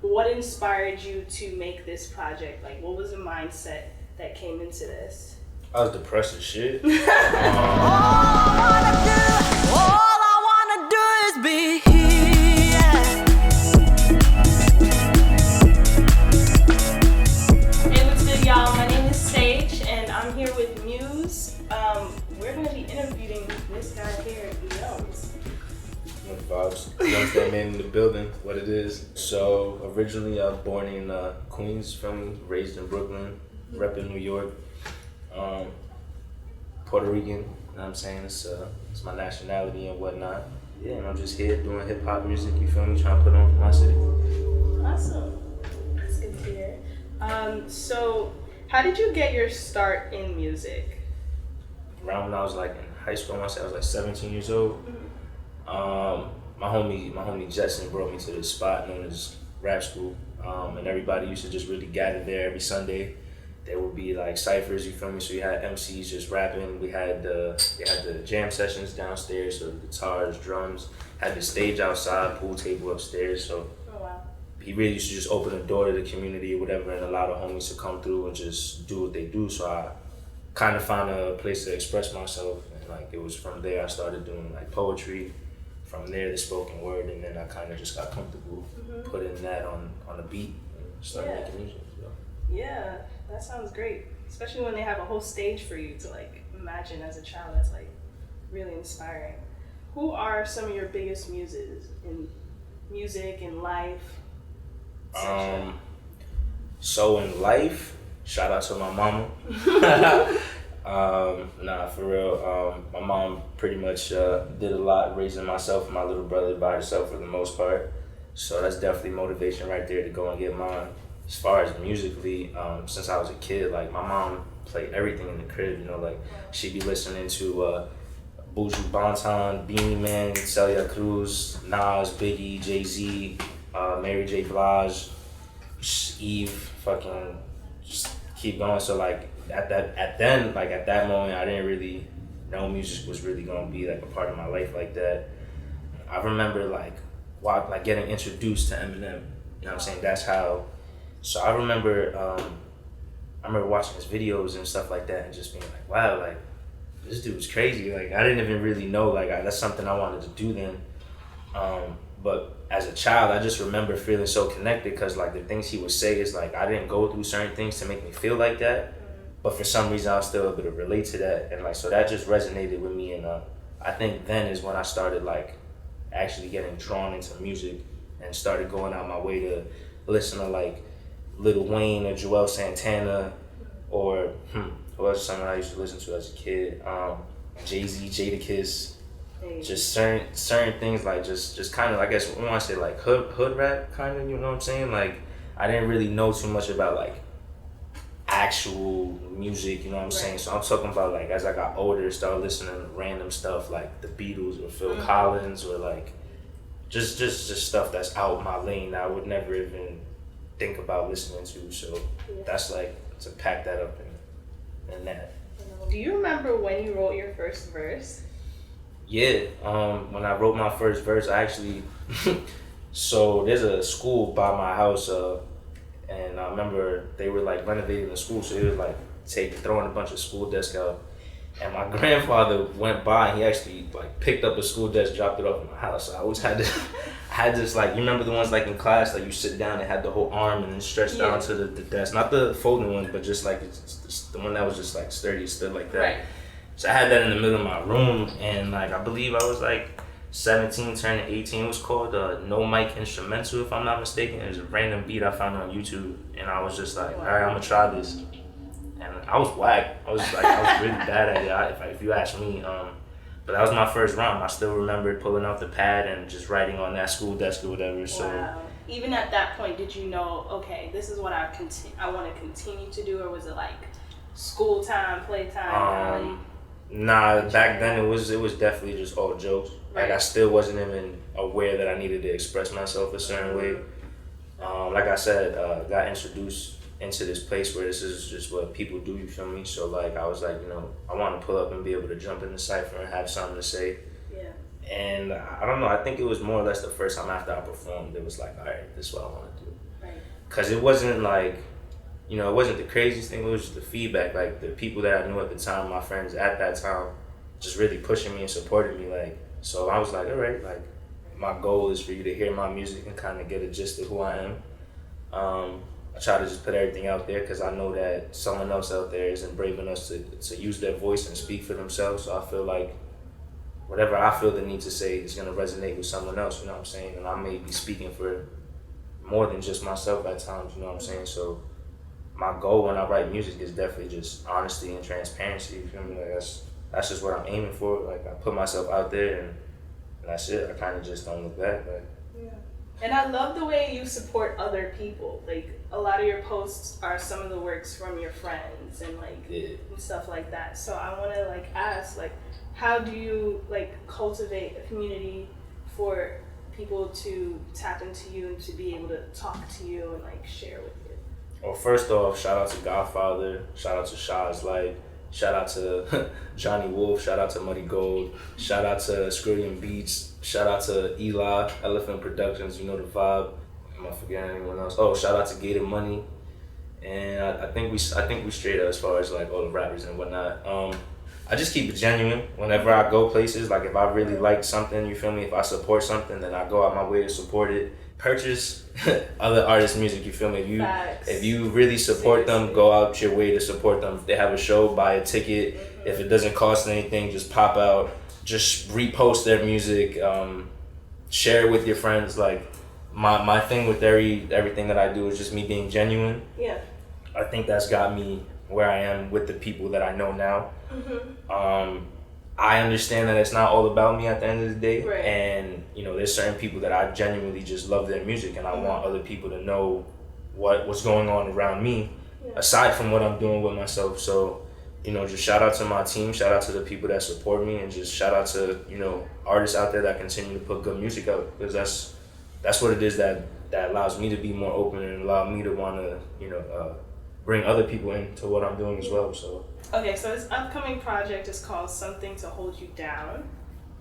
what inspired you to make this project? Like, what was the mindset that came into this? I was depressed as shit. All I wanna do is be here. Hey, what's good, y'all? My name is Sage, and I'm here with Muse. We're gonna be interviewing this guy here, Yums. Vibes. YumsThatMan in the building, what it is. So originally I was born in Queens, feel me? Raised in Brooklyn, repping New York. Puerto Rican, you know what I'm saying? It's my nationality and whatnot. Yeah, and I'm just here doing hip hop music, you feel me? Trying to put on for my city. Awesome. That's good to hear. So how did you get your start in music? Around when I was like in high school, I want to say I was like 17 years old. My homie Jetson brought me to this spot known as Rap School, and everybody used to just really gather there every Sunday. There would be like ciphers, you feel me? So you had MCs just rapping. We had the jam sessions downstairs, so guitars, drums. Had the stage outside, pool table upstairs. So he really used to just open the door to the community or whatever, and allow the homies to come through and just do what they do. So I kind of found a place to express myself, and like it was from there I started doing like poetry. From there, the spoken word, and then I kind of just got comfortable putting that on a beat and started making music. So. Yeah, that sounds great. Especially when they have a whole stage for you to like imagine as a child. That's like really inspiring. Who are some of your biggest muses in music and life? So in life, shout out to my mama. Nah, for real. My mom pretty much did a lot raising myself and my little brother by herself for the most part. So that's definitely motivation right there to go and get mine. As far as musically, since I was a kid, like my mom played everything in the crib, you know, like she'd be listening to Buju Banton, Beanie Man, Celia Cruz, Nas, Biggie, Jay-Z, Mary J. Blige, Eve, fucking just keep going. So like at that moment, I didn't really know music was really gonna be like a part of my life like that. I remember like getting introduced to Eminem. You know what I'm saying? That's how. So I remember watching his videos and stuff like that, and just being like, wow, like this dude's crazy. Like I didn't even really know like that's something I wanted to do then. But as a child, I just remember feeling so connected because like the things he would say is like I didn't go through certain things to make me feel like that. But for some reason, I was still able to relate to that, and like so that just resonated with me. And I think then is when I started like actually getting drawn into music and started going out my way to listen to like Lil Wayne or Joel Santana or who else? Someone I used to listen to as a kid. Jay-Z, Jadakiss, just certain things like just kind of I guess I want to say like hood rap kind of, you know what I'm saying? Like I didn't really know too much about like actual music, you know what I'm saying? So I'm talking about like as I got older, started listening to random stuff like the Beatles or Phil Collins or like just stuff that's out my lane that I would never even think about listening to. So that's like to pack that up and that. Do you remember when you wrote your first verse? Yeah, when I wrote my first verse, I actually so there's a school by my house. And I remember they were like renovating the school, so they was like throwing a bunch of school desks out. And my grandfather went by and he actually like picked up a school desk, dropped it off in my house. So I always had this like, you remember the ones like in class, like you sit down and had the whole arm and then stretched down to the desk. Not the folding ones, but just like it's the one that was just like sturdy, stood like that. Right. So I had that in the middle of my room, and like I believe I was like 17, turning 18. It was called No Mic Instrumental, if I'm not mistaken. It was a random beat I found on YouTube, and I was just like, all right, I'm gonna try this. And I was whack. I was really bad at it, if you ask me. But that was my first rhyme. I still remember pulling out the pad and just writing on that school desk or whatever. Wow. So even at that point, did you know, okay, this is what I want to continue to do, or was it like school time, playtime? Nah, back then it was definitely just all jokes. Like I still wasn't even aware that I needed to express myself a certain way. Like I said, got introduced into this place where this is just what people do, you feel me? So like I was like, you know, I want to pull up and be able to jump in the cypher and have something to say. Yeah. And I don't know, I think it was more or less the first time after I performed, it was like, all right, this is what I want to do. Cause it wasn't like, it wasn't the craziest thing. It was just the feedback. Like the people that I knew at the time, my friends at that time, just really pushing me and supporting me. Like, so I was like, all right, like my goal is for you to hear my music and kind of get a gist of who I am. I try to just put everything out there because I know that someone else out there isn't brave enough to use their voice and speak for themselves. So I feel like whatever I feel the need to say is going to resonate with someone else, you know what I'm saying? And I may be speaking for more than just myself at times, you know what I'm saying? So my goal when I write music is definitely just honesty and transparency, you feel me? Like that's just what I'm aiming for. Like I put myself out there and that's it. I kind of just don't look back. Like, yeah. And I love the way you support other people. Like a lot of your posts are some of the works from your friends and like and stuff like that. So I want to like ask, like, how do you like cultivate a community for people to tap into you and to be able to talk to you and like share with you? Well, first off, shout out to Godfather, shout out to Shaw's Light, shout out to Johnny Wolf, shout out to Muddy Gold, shout out to Skrillian Beats, shout out to Eli, Elephant Productions, you know the vibe. Am I forgetting anyone else? Oh, shout out to Gated Money. And I think we straight up as far as like all the rappers and whatnot. I just keep it genuine whenever I go places. Like if I really like something, you feel me? If I support something, then I go out my way to support it. Purchase other artists' music, you feel me? If you really support them, go out your way to support them. If they have a show, buy a ticket. If it doesn't cost anything, just pop out. Just repost their music. Share it with your friends. Like my thing with everything that I do is just me being genuine. Yeah. I think that's got me where I am with the people that I know now. I understand that it's not all about me at the end of the day, right. And there's certain people that I genuinely just love their music, and I want other people to know what's going on around me, aside from what I'm doing with myself. So, just shout out to my team, shout out to the people that support me, and just shout out to artists out there that continue to put good music out, because that's what it is that allows me to be more open and allow me to want to bring other people into what I'm doing as well. So. Okay, so this upcoming project is called Something to Hold You Down,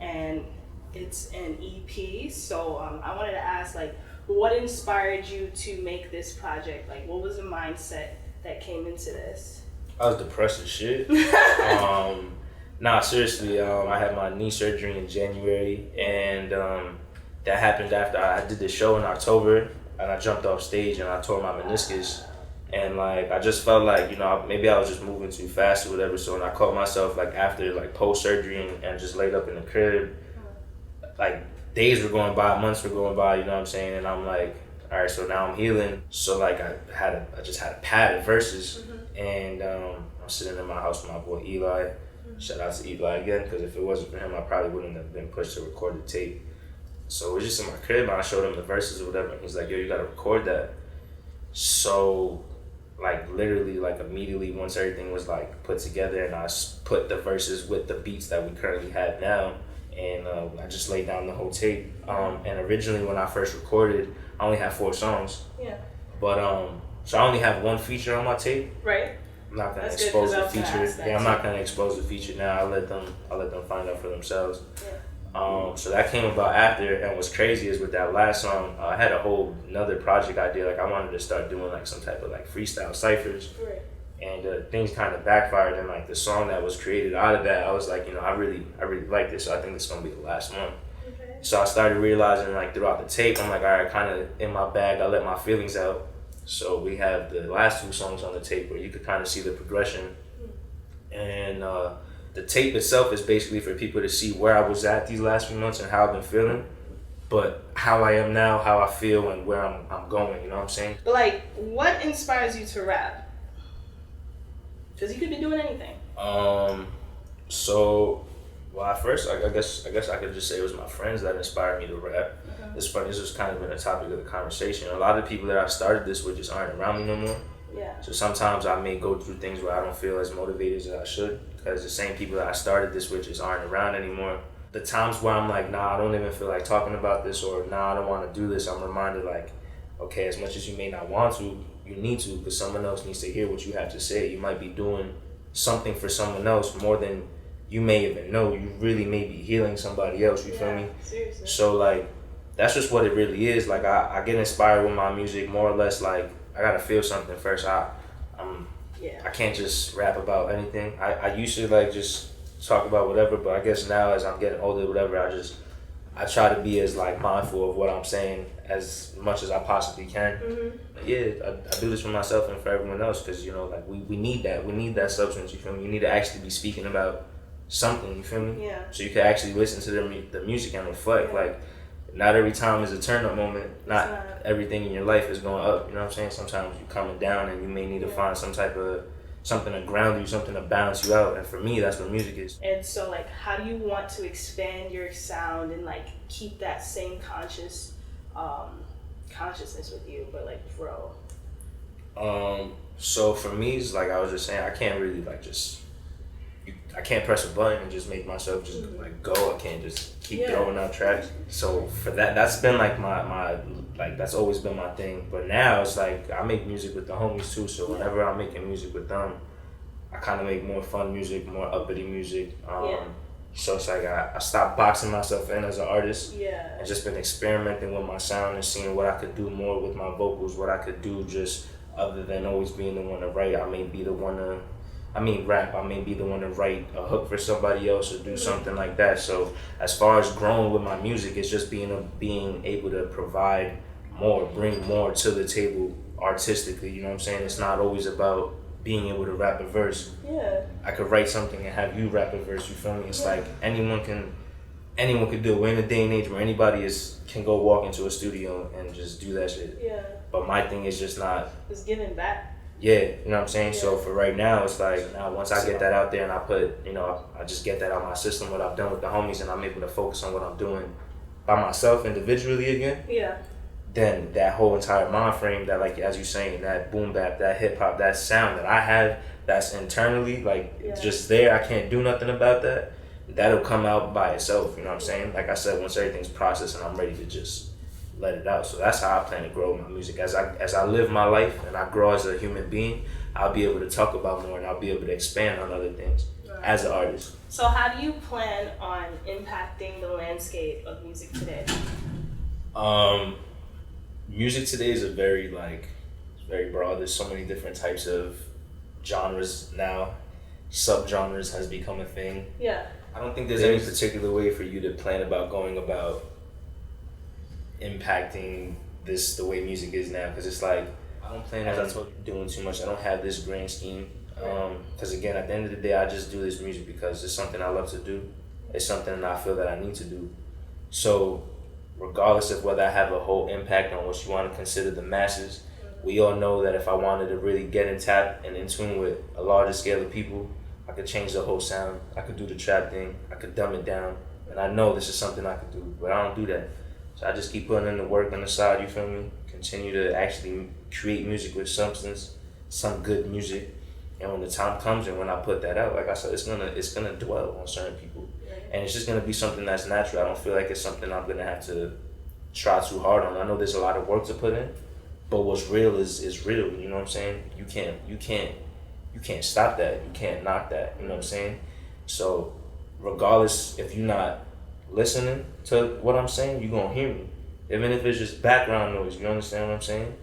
and it's an EP. So I wanted to ask, like, what inspired you to make this project? Like, what was the mindset that came into this? I was depressed as shit. Nah, seriously, I had my knee surgery in January, and that happened after I did the show in October, and I jumped off stage and I tore my meniscus. And like I just felt like maybe I was just moving too fast or whatever. So when I caught myself like after like post surgery and just laid up in the crib, like days were going by, months were going by, you know what I'm saying? And I'm like, all right, so now I'm healing. So like I just had a pad of verses, and I'm sitting in my house with my boy Eli. Shout out to Eli again, because if it wasn't for him, I probably wouldn't have been pushed to record the tape. So it was just in my crib, and I showed him the verses or whatever. And he's like, yo, you gotta record that. So like literally like immediately once everything was like put together, and I put the verses with the beats that we currently have now, and I just laid down the whole tape. And originally when I first recorded, I only had 4 songs. Yeah. But so I only have 1 feature on my tape. Right. I'm not gonna expose the feature. Yeah, I'm not gonna expose the feature now. I'll let them find out for themselves. Yeah. So that came about after, and what's crazy is with that last song, I had a whole another project idea. Like I wanted to start doing like some type of like freestyle ciphers, right. And things kind of backfired. And like the song that was created out of that, I was like, I really like this. So I think it's gonna be the last one. Okay. So I started realizing like throughout the tape, I'm like, all right, kind of in my bag, I let my feelings out. So we have the last 2 songs on the tape where you could kind of see the progression, and the tape itself is basically for people to see where I was at these last few months and how I've been feeling, but how I am now, how I feel, and where I'm going, you know what I'm saying? But like, what inspires you to rap? Because you could be doing anything. So, well, at first, I guess I could just say it was my friends that inspired me to rap. It's funny, this has kind of been a topic of the conversation. A lot of people that I started this with just aren't around me no more. Yeah. So sometimes I may go through things where I don't feel as motivated as I should, because the same people that I started this with just aren't around anymore. The times where I'm like, nah, I don't even feel like talking about this, or nah, I don't want to do this, I'm reminded like, okay, as much as you may not want to, you need to, because someone else needs to hear what you have to say. You might be doing something for someone else more than you may even know. You really may be healing somebody else, you feel me? Seriously. So like, that's just what it really is. Like I get inspired with my music more or less like I gotta feel something first. I'm Yeah. I can't just rap about anything. I used to like just talk about whatever, but I guess now as I'm getting older, whatever, I try to be as like mindful of what I'm saying as much as I possibly can. Yeah, I do this for myself and for everyone else because, you know, like we need that. We need that substance, you feel me? You need to actually be speaking about something, you feel me? Yeah. So you can actually listen to the music and reflect. Yeah. Like, not every time is a turn up moment. Not not. everything in your life is going up, you know what I'm saying? Sometimes you're coming down and you may need to find some type of something to ground you, something to balance you out. And for me, that's what music is. And so, like, how do you want to expand your sound and like keep that same consciousness with you, but like grow? So for me, it's like I was just saying, I can't really like I can't press a button and just make myself just like go. I can't just keep throwing out tracks. So for that's been like my like that's always been my thing. But now it's like I make music with the homies too. So whenever I'm making music with them, I kind of make more fun music, more uppity music. So it's like I stopped boxing myself in as an artist. Yeah. And just been experimenting with my sound and seeing what I could do more with my vocals, what I could do just other than always being the one to write. I may be the one to rap, I may be the one to write a hook for somebody else or do something like that. So as far as growing with my music, it's just being able to provide more, bring more to the table artistically, you know what I'm saying? It's not always about being able to rap a verse. Yeah. I could write something and have you rap a verse, you feel me? It's like anyone can do it. We're in a day and age where anybody can go walk into a studio and just do that shit. Yeah. But my thing is just not... It's giving back. Yeah, you know what I'm saying? Yeah. So for right now, it's like, now once I get that out there and I put, you know, I just get that out of my system, what I've done with the homies, and I'm able to focus on what I'm doing by myself individually again. Yeah. Then that whole entire mind frame that, like, as you're saying, that boom bap, that hip hop, that sound that I have, that's internally, like, just there, I can't do nothing about that. That'll come out by itself, you know what I'm saying? Like I said, once everything's processed and I'm ready to just let it out. So that's how I plan to grow my music. As I live my life and I grow as a human being, I'll be able to talk about more and I'll be able to expand on other things as an artist. So how do you plan on impacting the landscape of music today? Music today is very broad. There's so many different types of genres now. Subgenres has become a thing. Yeah. I don't think there's any particular way for you to plan about going about impacting the way music is now, because it's like I don't plan on doing too much. I don't have this grand scheme, because again, at the end of the day, I just do this music because it's something I love to do. It's something that I feel that I need to do. So regardless of whether I have a whole impact on what you want to consider the masses, we all know that if I wanted to really get in tap and in tune with a larger scale of people, I could change the whole sound. I could do the trap thing. I could dumb it down. And I know this is something I could do, but I don't do that. So I just keep putting in the work on the side, you feel me? Continue to actually create music with substance, some good music. And when the time comes and when I put that out, like I said, it's gonna dwell on certain people. And it's just gonna be something that's natural. I don't feel like it's something I'm gonna have to try too hard on. I know there's a lot of work to put in, but what's real is real, you know what I'm saying? You can't stop that. You can't knock that, you know what I'm saying? So regardless if you're not listening to what I'm saying, you're gonna hear me. Even if it's just background noise, you understand what I'm saying?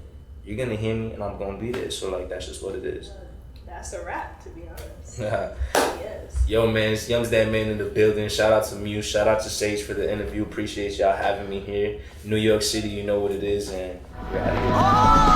You're gonna hear me and I'm gonna be there. So like that's just what it is. That's a wrap, to be honest. Yes. Yo man, it's YumsThatMan in the building. Shout out to Muse, shout out to Sage for the interview. Appreciate y'all having me here. New York City, you know what it is, and we're out of here.